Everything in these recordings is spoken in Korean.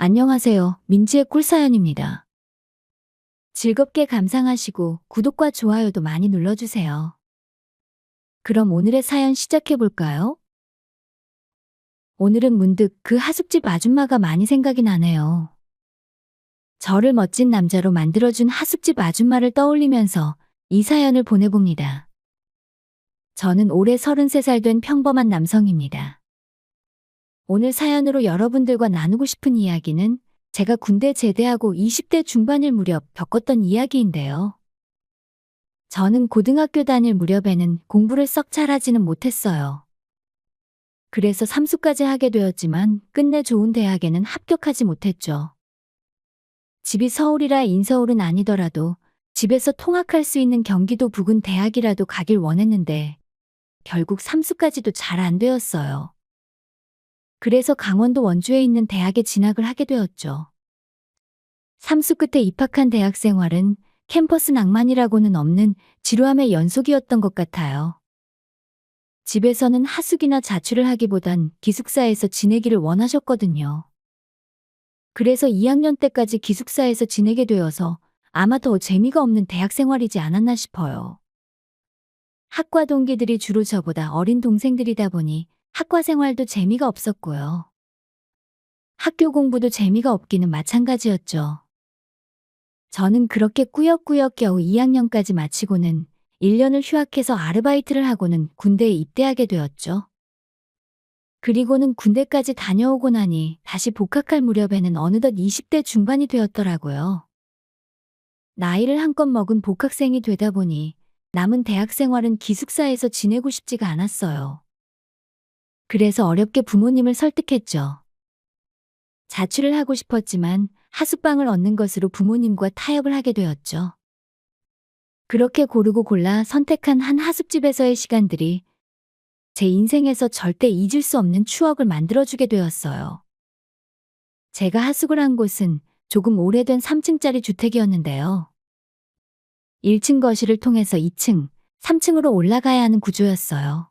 안녕하세요. 민지의 꿀사연입니다. 즐겁게 감상하시고 구독과 좋아요도 많이 눌러주세요. 그럼 오늘의 사연 시작해볼까요? 오늘은 문득 그 하숙집 아줌마가 많이 생각이 나네요. 저를 멋진 남자로 만들어준 하숙집 아줌마를 떠올리면서 이 사연을 보내봅니다. 저는 올해 33살 된 평범한 남성입니다. 오늘 사연으로 여러분들과 나누고 싶은 이야기는 제가 군대 제대하고 20대 중반일 무렵 겪었던 이야기인데요. 저는 고등학교 다닐 무렵에는 공부를 썩 잘하지는 못했어요. 그래서 삼수까지 하게 되었지만 끝내 좋은 대학에는 합격하지 못했죠. 집이 서울이라 인서울은 아니더라도 집에서 통학할 수 있는 경기도 부근 대학이라도 가길 원했는데 결국 삼수까지도 잘 안 되었어요. 그래서 강원도 원주에 있는 대학에 진학을 하게 되었죠. 삼수 끝에 입학한 대학 생활은 캠퍼스 낭만이라고는 없는 지루함의 연속이었던 것 같아요. 집에서는 하숙이나 자취를 하기보단 기숙사에서 지내기를 원하셨거든요. 그래서 2학년 때까지 기숙사에서 지내게 되어서 아마 더 재미가 없는 대학 생활이지 않았나 싶어요. 학과 동기들이 주로 저보다 어린 동생들이다 보니 학과 생활도 재미가 없었고요. 학교 공부도 재미가 없기는 마찬가지였죠. 저는 그렇게 꾸역꾸역 겨우 2학년까지 마치고는 1년을 휴학해서 아르바이트를 하고는 군대에 입대하게 되었죠. 그리고는 군대까지 다녀오고 나니 다시 복학할 무렵에는 어느덧 20대 중반이 되었더라고요. 나이를 한껏 먹은 복학생이 되다 보니 남은 대학 생활은 기숙사에서 지내고 싶지가 않았어요. 그래서 어렵게 부모님을 설득했죠. 자취를 하고 싶었지만 하숙방을 얻는 것으로 부모님과 타협을 하게 되었죠. 그렇게 고르고 골라 선택한 한 하숙집에서의 시간들이 제 인생에서 절대 잊을 수 없는 추억을 만들어주게 되었어요. 제가 하숙을 한 곳은 조금 오래된 3층짜리 주택이었는데요. 1층 거실을 통해서 2층, 3층으로 올라가야 하는 구조였어요.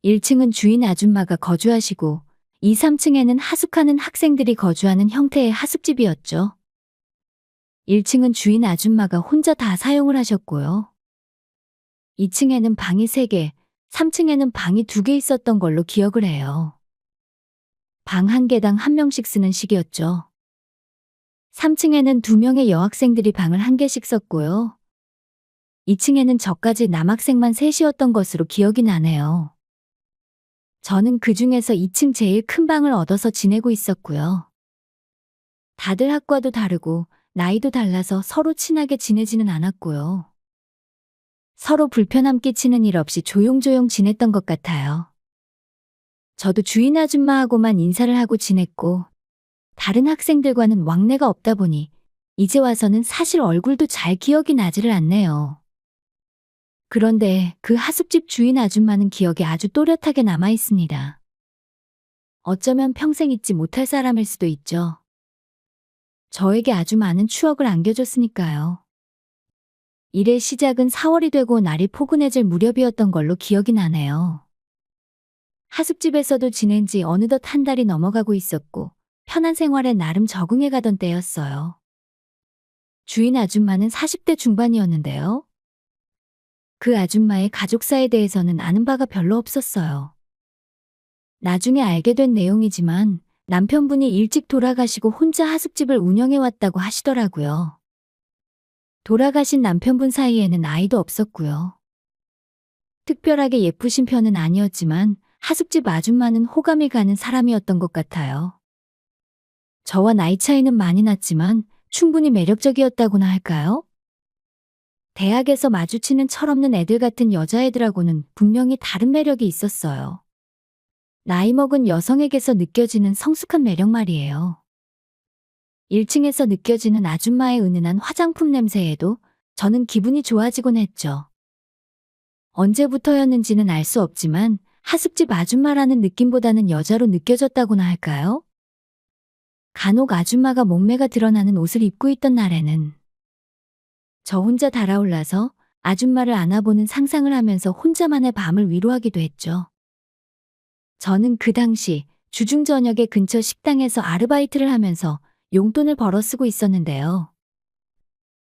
1층은 주인 아줌마가 거주하시고 2, 3층에는 하숙하는 학생들이 거주하는 형태의 하숙집이었죠. 1층은 주인 아줌마가 혼자 다 사용을 하셨고요. 2층에는 방이 3개, 3층에는 방이 2개 있었던 걸로 기억을 해요. 방 한 개당 한 명씩 쓰는 식이었죠. 3층에는 2명의 여학생들이 방을 한 개씩 썼고요. 2층에는 저까지 남학생만 셋이었던 것으로 기억이 나네요. 저는 그 중에서 2층 제일 큰 방을 얻어서 지내고 있었고요. 다들 학과도 다르고 나이도 달라서 서로 친하게 지내지는 않았고요. 서로 불편함 끼치는 일 없이 조용조용 지냈던 것 같아요. 저도 주인 아줌마하고만 인사를 하고 지냈고 다른 학생들과는 왕래가 없다 보니 이제 와서는 사실 얼굴도 잘 기억이 나지를 않네요. 그런데 그 하숙집 주인 아줌마는 기억에 아주 또렷하게 남아 있습니다. 어쩌면 평생 잊지 못할 사람일 수도 있죠. 저에게 아주 많은 추억을 안겨줬으니까요. 일의 시작은 4월이 되고 날이 포근해질 무렵이었던 걸로 기억이 나네요. 하숙집에서도 지낸 지 어느덧 한 달이 넘어가고 있었고 편한 생활에 나름 적응해 가던 때였어요. 주인 아줌마는 40대 중반이었는데요. 그 아줌마의 가족사에 대해서는 아는 바가 별로 없었어요. 나중에 알게 된 내용이지만 남편분이 일찍 돌아가시고 혼자 하숙집을 운영해 왔다고 하시더라고요. 돌아가신 남편분 사이에는 아이도 없었고요. 특별하게 예쁘신 편은 아니었지만 하숙집 아줌마는 호감이 가는 사람이었던 것 같아요. 저와 나이 차이는 많이 났지만 충분히 매력적이었다고나 할까요? 대학에서 마주치는 철없는 애들 같은 여자애들하고는 분명히 다른 매력이 있었어요. 나이 먹은 여성에게서 느껴지는 성숙한 매력 말이에요. 1층에서 느껴지는 아줌마의 은은한 화장품 냄새에도 저는 기분이 좋아지곤 했죠. 언제부터였는지는 알 수 없지만 하숙집 아줌마라는 느낌보다는 여자로 느껴졌다고나 할까요? 간혹 아줌마가 몸매가 드러나는 옷을 입고 있던 날에는 저 혼자 달아올라서 아줌마를 안아보는 상상을 하면서 혼자만의 밤을 위로하기도 했죠. 저는 그 당시 주중 저녁에 근처 식당에서 아르바이트를 하면서 용돈을 벌어 쓰고 있었는데요.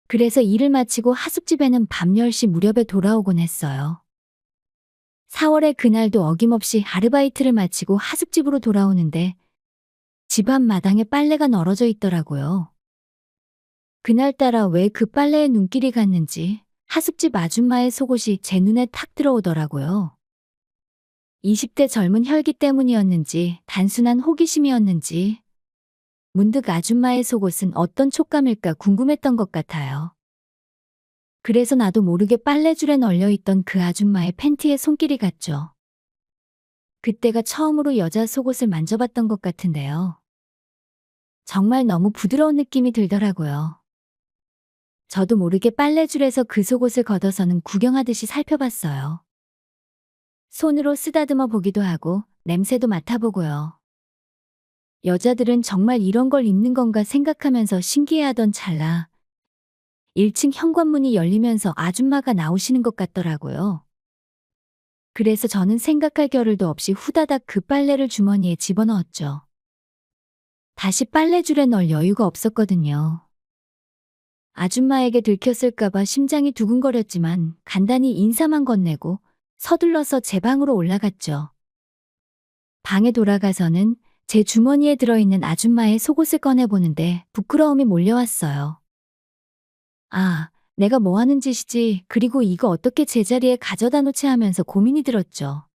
그래서 일을 마치고 하숙집에는 밤 10시 무렵에 돌아오곤 했어요. 4월에 그날도 어김없이 아르바이트를 마치고 하숙집으로 돌아오는데 집 앞 마당에 빨래가 널어져 있더라고요. 그날따라 왜 그 빨래에 눈길이 갔는지 하숙집 아줌마의 속옷이 제 눈에 탁 들어오더라고요. 20대 젊은 혈기 때문이었는지 단순한 호기심이었는지 문득 아줌마의 속옷은 어떤 촉감일까 궁금했던 것 같아요. 그래서 나도 모르게 빨래줄에 널려있던 그 아줌마의 팬티에 손길이 갔죠. 그때가 처음으로 여자 속옷을 만져봤던 것 같은데요. 정말 너무 부드러운 느낌이 들더라고요. 저도 모르게 빨래줄에서 그 속옷을 걷어서는 구경하듯이 살펴봤어요. 손으로 쓰다듬어 보기도 하고 냄새도 맡아보고요. 여자들은 정말 이런 걸 입는 건가 생각하면서 신기해하던 찰나 1층 현관문이 열리면서 아줌마가 나오시는 것 같더라고요. 그래서 저는 생각할 겨를도 없이 후다닥 그 빨래를 주머니에 집어넣었죠. 다시 빨래줄에 넣을 여유가 없었거든요. 아줌마에게 들켰을까봐 심장이 두근거렸지만 간단히 인사만 건네고 서둘러서 제 방으로 올라갔죠. 방에 돌아가서는 제 주머니에 들어있는 아줌마의 속옷을 꺼내보는데 부끄러움이 몰려왔어요. 아, 내가 뭐 하는 짓이지, 그리고 이거 어떻게 제자리에 가져다 놓지 하면서 고민이 들었죠.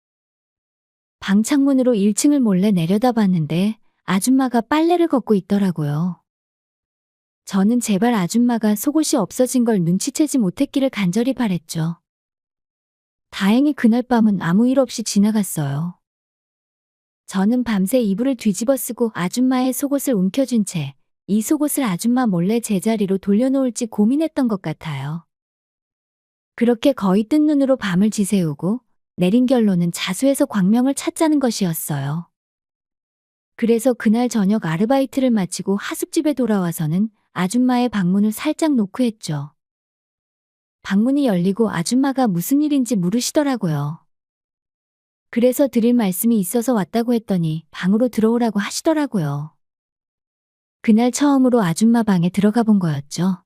방 창문으로 1층을 몰래 내려다봤는데 아줌마가 빨래를 걷고 있더라고요. 저는 제발 아줌마가 속옷이 없어진 걸 눈치채지 못했기를 간절히 바랬죠. 다행히 그날 밤은 아무 일 없이 지나갔어요. 저는 밤새 이불을 뒤집어 쓰고 아줌마의 속옷을 움켜쥔 채 이 속옷을 아줌마 몰래 제자리로 돌려놓을지 고민했던 것 같아요. 그렇게 거의 뜬 눈으로 밤을 지새우고 내린 결론은 자수해서 광명을 찾자는 것이었어요. 그래서 그날 저녁 아르바이트를 마치고 하숙집에 돌아와서는 아줌마의 방문을 살짝 노크했죠. 방문이 열리고 아줌마가 무슨 일인지 물으시더라고요. 그래서 드릴 말씀이 있어서 왔다고 했더니 방으로 들어오라고 하시더라고요. 그날 처음으로 아줌마 방에 들어가 본 거였죠.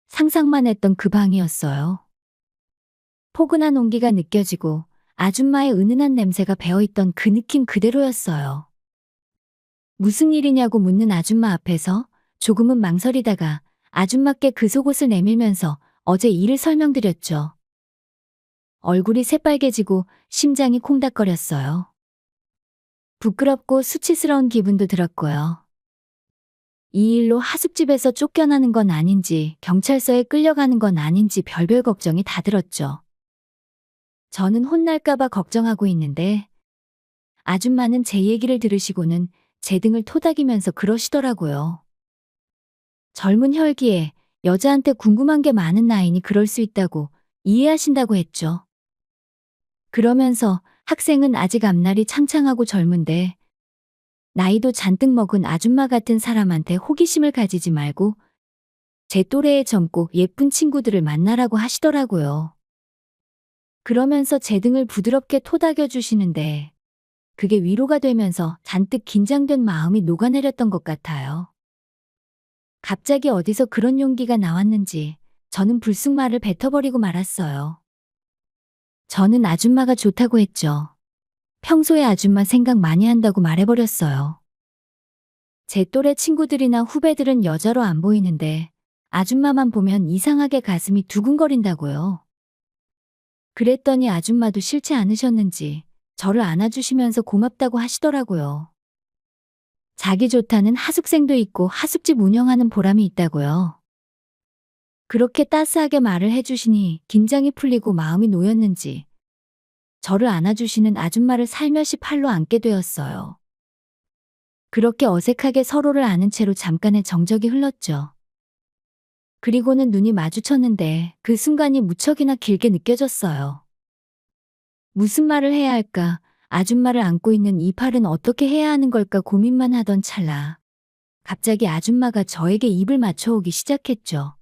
상상만 했던 그 방이었어요. 포근한 온기가 느껴지고 아줌마의 은은한 냄새가 배어있던 그 느낌 그대로였어요. 무슨 일이냐고 묻는 아줌마 앞에서 조금은 망설이다가 아줌마께 그 속옷을 내밀면서 어제 일을 설명드렸죠. 얼굴이 새빨개지고 심장이 콩닥거렸어요. 부끄럽고 수치스러운 기분도 들었고요. 이 일로 하숙집에서 쫓겨나는 건 아닌지 경찰서에 끌려가는 건 아닌지 별별 걱정이 다 들었죠. 저는 혼날까봐 걱정하고 있는데 아줌마는 제 얘기를 들으시고는 제 등을 토닥이면서 그러시더라고요. 젊은 혈기에 여자한테 궁금한 게 많은 나이니 그럴 수 있다고 이해하신다고 했죠. 그러면서 학생은 아직 앞날이 창창하고 젊은데 나이도 잔뜩 먹은 아줌마 같은 사람한테 호기심을 가지지 말고 제 또래의 젊고 예쁜 친구들을 만나라고 하시더라고요. 그러면서 제 등을 부드럽게 토닥여 주시는데 그게 위로가 되면서 잔뜩 긴장된 마음이 녹아내렸던 것 같아요. 갑자기 어디서 그런 용기가 나왔는지 저는 불쑥 말을 뱉어버리고 말았어요. 저는 아줌마가 좋다고 했죠. 평소에 아줌마 생각 많이 한다고 말해버렸어요. 제 또래 친구들이나 후배들은 여자로 안 보이는데 아줌마만 보면 이상하게 가슴이 두근거린다고요. 그랬더니 아줌마도 싫지 않으셨는지 저를 안아주시면서 고맙다고 하시더라고요. 자기 좋다는 하숙생도 있고 하숙집 운영하는 보람이 있다고요. 그렇게 따스하게 말을 해주시니 긴장이 풀리고 마음이 놓였는지 저를 안아주시는 아줌마를 살며시 팔로 안게 되었어요. 그렇게 어색하게 서로를 아는 채로 잠깐의 정적이 흘렀죠. 그리고는 눈이 마주쳤는데 그 순간이 무척이나 길게 느껴졌어요. 무슨 말을 해야 할까, 아줌마를 안고 있는 이 팔은 어떻게 해야 하는 걸까 고민만 하던 찰나 갑자기 아줌마가 저에게 입을 맞춰오기 시작했죠.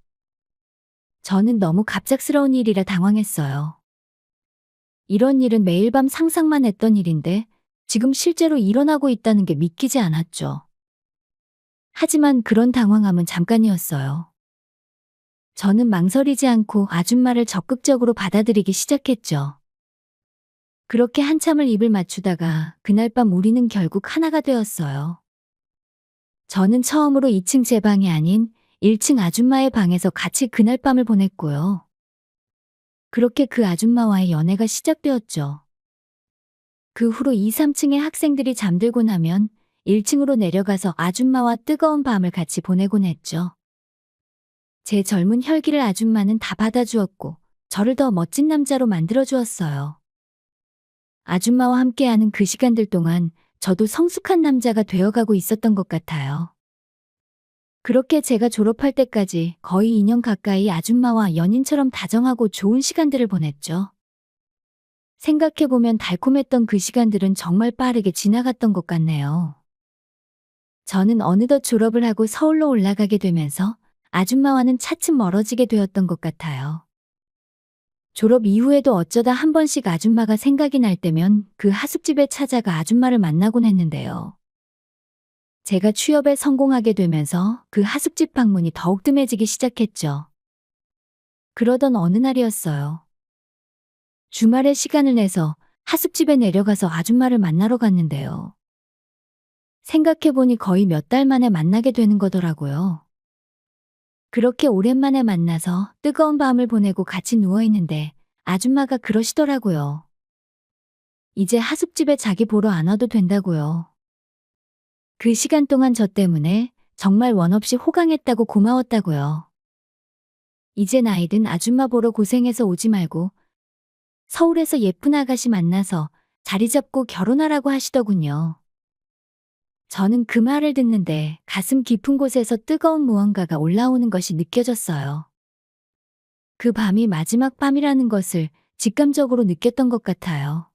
저는 너무 갑작스러운 일이라 당황했어요. 이런 일은 매일 밤 상상만 했던 일인데 지금 실제로 일어나고 있다는 게 믿기지 않았죠. 하지만 그런 당황함은 잠깐이었어요. 저는 망설이지 않고 아줌마를 적극적으로 받아들이기 시작했죠. 그렇게 한참을 입을 맞추다가 그날 밤 우리는 결국 하나가 되었어요. 저는 처음으로 2층 제 방이 아닌 1층 아줌마의 방에서 같이 그날 밤을 보냈고요. 그렇게 그 아줌마와의 연애가 시작되었죠. 그 후로 2, 3층의 학생들이 잠들고 나면 1층으로 내려가서 아줌마와 뜨거운 밤을 같이 보내곤 했죠. 제 젊은 혈기를 아줌마는 다 받아주었고 저를 더 멋진 남자로 만들어주었어요. 아줌마와 함께하는 그 시간들 동안 저도 성숙한 남자가 되어가고 있었던 것 같아요. 그렇게 제가 졸업할 때까지 거의 2년 가까이 아줌마와 연인처럼 다정하고 좋은 시간들을 보냈죠. 생각해보면 달콤했던 그 시간들은 정말 빠르게 지나갔던 것 같네요. 저는 어느덧 졸업을 하고 서울로 올라가게 되면서 아줌마와는 차츰 멀어지게 되었던 것 같아요. 졸업 이후에도 어쩌다 한 번씩 아줌마가 생각이 날 때면 그 하숙집에 찾아가 아줌마를 만나곤 했는데요. 제가 취업에 성공하게 되면서 그 하숙집 방문이 더욱 뜸해지기 시작했죠. 그러던 어느 날이었어요. 주말에 시간을 내서 하숙집에 내려가서 아줌마를 만나러 갔는데요. 생각해보니 거의 몇 달 만에 만나게 되는 거더라고요. 그렇게 오랜만에 만나서 뜨거운 밤을 보내고 같이 누워있는데 아줌마가 그러시더라고요. 이제 하숙집에 자기 보러 안 와도 된다고요. 그 시간 동안 저 때문에 정말 원 없이 호강했다고 고마웠다고요. 이제 나이 든 아줌마 보러 고생해서 오지 말고 서울에서 예쁜 아가씨 만나서 자리 잡고 결혼하라고 하시더군요. 저는 그 말을 듣는데 가슴 깊은 곳에서 뜨거운 무언가가 올라오는 것이 느껴졌어요. 그 밤이 마지막 밤이라는 것을 직감적으로 느꼈던 것 같아요.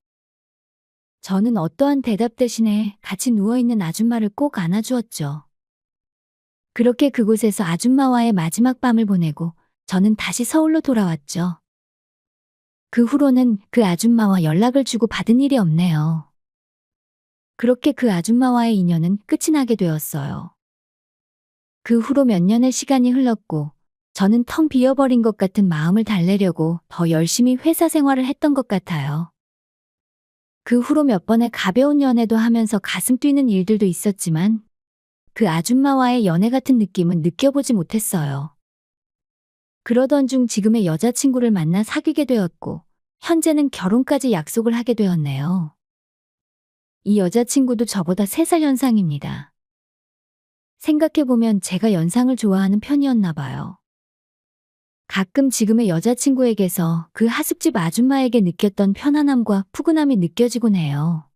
저는 어떠한 대답 대신에 같이 누워있는 아줌마를 꼭 안아주었죠. 그렇게 그곳에서 아줌마와의 마지막 밤을 보내고 저는 다시 서울로 돌아왔죠. 그 후로는 그 아줌마와 연락을 주고 받은 일이 없네요. 그렇게 그 아줌마와의 인연은 끝이 나게 되었어요. 그 후로 몇 년의 시간이 흘렀고 저는 텅 비어버린 것 같은 마음을 달래려고 더 열심히 회사 생활을 했던 것 같아요. 그 후로 몇 번의 가벼운 연애도 하면서 가슴 뛰는 일들도 있었지만 그 아줌마와의 연애 같은 느낌은 느껴보지 못했어요. 그러던 중 지금의 여자친구를 만나 사귀게 되었고 현재는 결혼까지 약속을 하게 되었네요. 이 여자친구도 저보다 3살 연상입니다. 생각해보면 제가 연상을 좋아하는 편이었나 봐요. 가끔 지금의 여자친구에게서 그 하숙집 아줌마에게 느꼈던 편안함과 푸근함이 느껴지곤 해요.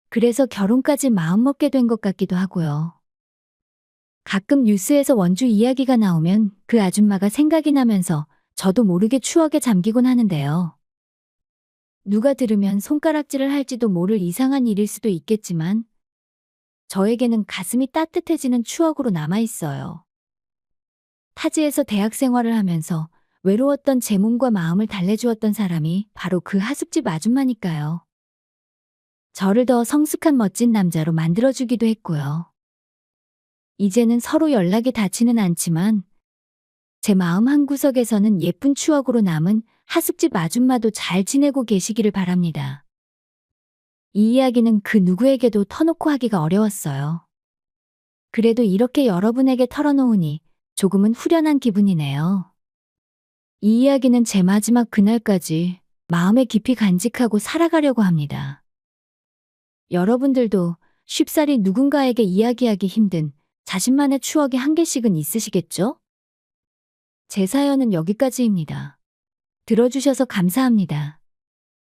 그래서 결혼까지 마음먹게 된 것 같기도 하고요. 가끔 뉴스에서 원주 이야기가 나오면 그 아줌마가 생각이 나면서 저도 모르게 추억에 잠기곤 하는데요. 누가 들으면 손가락질을 할지도 모를 이상한 일일 수도 있겠지만 저에게는 가슴이 따뜻해지는 추억으로 남아있어요. 타지에서 대학 생활을 하면서 외로웠던 제 몸과 마음을 달래주었던 사람이 바로 그 하숙집 아줌마니까요. 저를 더 성숙한 멋진 남자로 만들어주기도 했고요. 이제는 서로 연락이 닿지는 않지만 제 마음 한구석에서는 예쁜 추억으로 남은 하숙집 아줌마도 잘 지내고 계시기를 바랍니다. 이 이야기는 그 누구에게도 터놓고 하기가 어려웠어요. 그래도 이렇게 여러분에게 털어놓으니 조금은 후련한 기분이네요. 이 이야기는 제 마지막 그날까지 마음에 깊이 간직하고 살아가려고 합니다. 여러분들도 쉽사리 누군가에게 이야기하기 힘든 자신만의 추억이 한 개씩은 있으시겠죠? 제 사연은 여기까지입니다. 들어주셔서 감사합니다.